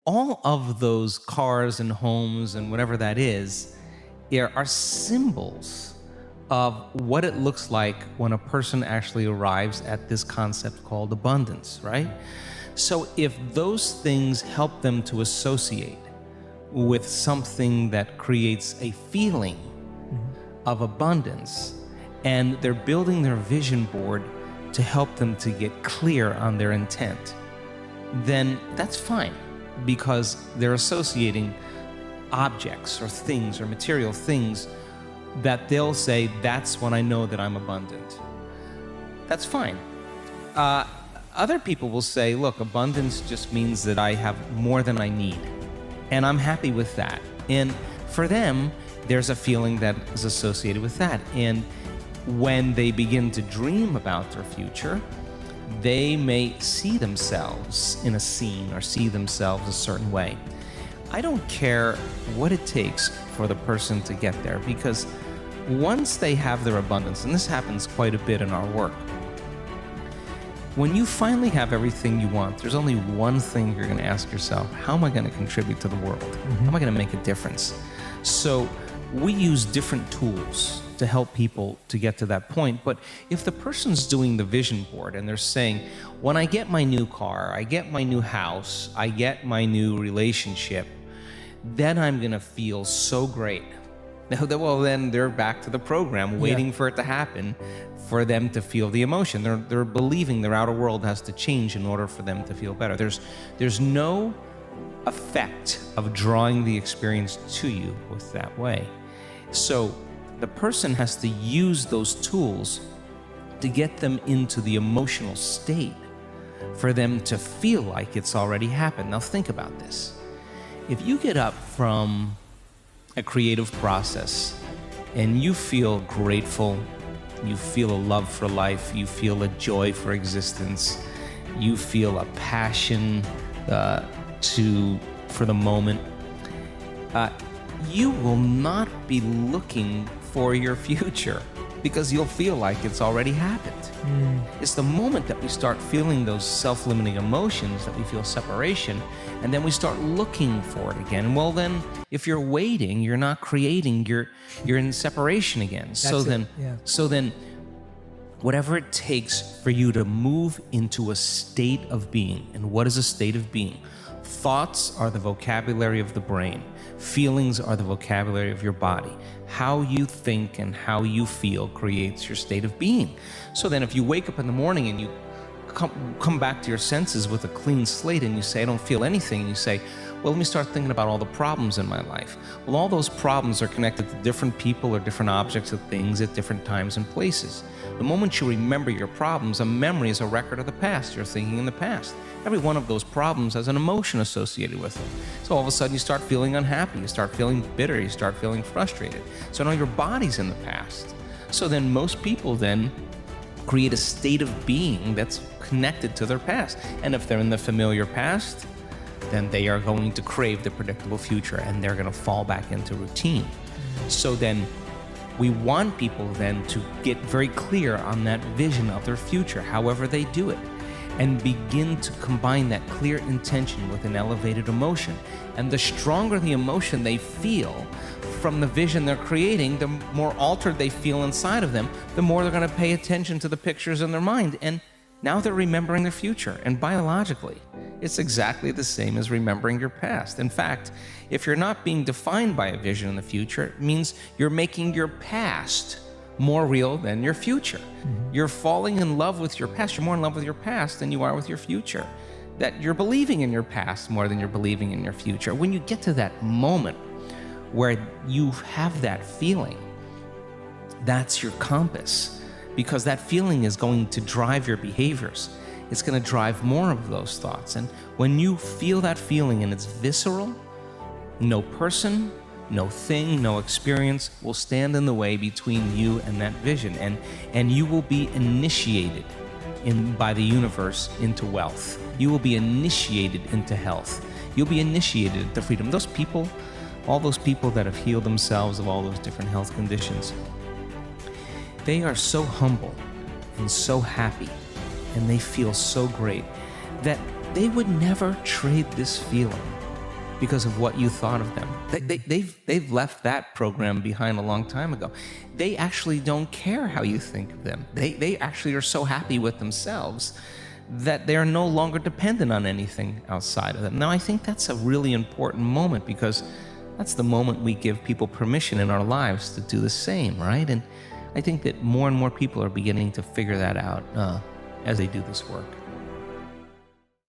all of those cars and homes and whatever that is are symbols of what it looks like when a person actually arrives at this concept called abundance, right? So if those things help them to associate with something that creates a feeling of abundance, and they're building their vision board to help them to get clear on their intent, then that's fine, because they're associating objects or things or material things that they'll say, that's when I know that I'm abundant. That's fine. Other people will say, look, abundance just means that I have more than I need, and I'm happy with that. And for them, there's a feeling that is associated with that. And when they begin to dream about their future, they may see themselves in a scene or see themselves a certain way. I don't care what it takes for the person to get there, because once they have their abundance, and this happens quite a bit in our work, when you finally have everything you want, there's only one thing you're going to ask yourself: how am I going to contribute to the world? How am I going to make a difference? So we use different tools to help people to get to that point. But if the person's doing the vision board and they're saying, when I get my new car, I get my new house, I get my new relationship, then I'm going to feel so great. Well, then they're back to the program, waiting for it to happen for them to feel the emotion. They're believing their outer world has to change in order for them to feel better. There's no effect of drawing the experience to you with that way. So the person has to use those tools to get them into the emotional state for them to feel like it's already happened. Now think about this. If you get up from a creative process and you feel grateful, you feel a love for life, you feel a joy for existence, you feel a passion for the moment, you will not be looking for your future, because you'll feel like it's already happened. It's the moment that we start feeling those self-limiting emotions that we feel separation, and then we start looking for it again. Well, then, if you're waiting, you're not creating, you're in separation again. So then, whatever it takes for you to move into a state of being. And what is a state of being? Thoughts are the vocabulary of the brain. Feelings are the vocabulary of your body. How you think and how you feel creates your state of being. So then if you wake up in the morning and you come back to your senses with a clean slate and you say, I don't feel anything, and you say, well, let me start thinking about all the problems in my life. Well, all those problems are connected to different people or different objects or things at different times and places. The moment you remember your problems, a memory is a record of the past. You're thinking in the past. Every one of those problems has an emotion associated with it. So all of a sudden you start feeling unhappy, you start feeling bitter, you start feeling frustrated. So now your body's in the past. So then most people then create a state of being that's connected to their past. And if they're in the familiar past, then they are going to crave the predictable future, and they're going to fall back into routine. So then we want people then to get very clear on that vision of their future, however they do it, and begin to combine that clear intention with an elevated emotion. And the stronger the emotion they feel from the vision they're creating, the more altered they feel inside of them, the more they're going to pay attention to the pictures in their mind. And now they're remembering their future. And biologically, it's exactly the same as remembering your past. In fact, if you're not being defined by a vision in the future, it means you're making your past more real than your future. You're falling in love with your past. You're more in love with your past than you are with your future. That you're believing in your past more than you're believing in your future. When you get to that moment where you have that feeling, that's your compass, because that feeling is going to drive your behaviors. It's going to drive more of those thoughts. And when you feel that feeling and it's visceral, no person, no thing, no experience will stand in the way between you and that vision. And you will be initiated by the universe into wealth. You will be initiated into health. You'll be initiated into freedom. Those people, all those people that have healed themselves of all those different health conditions, they are so humble and so happy, and they feel so great that they would never trade this feeling because of what you thought of them. They've left that program behind a long time ago. They actually don't care how you think of them. They actually are so happy with themselves that they're no longer dependent on anything outside of them. Now, I think that's a really important moment, because that's the moment we give people permission in our lives to do the same, right? And I think that more and more people are beginning to figure that out as they do this work.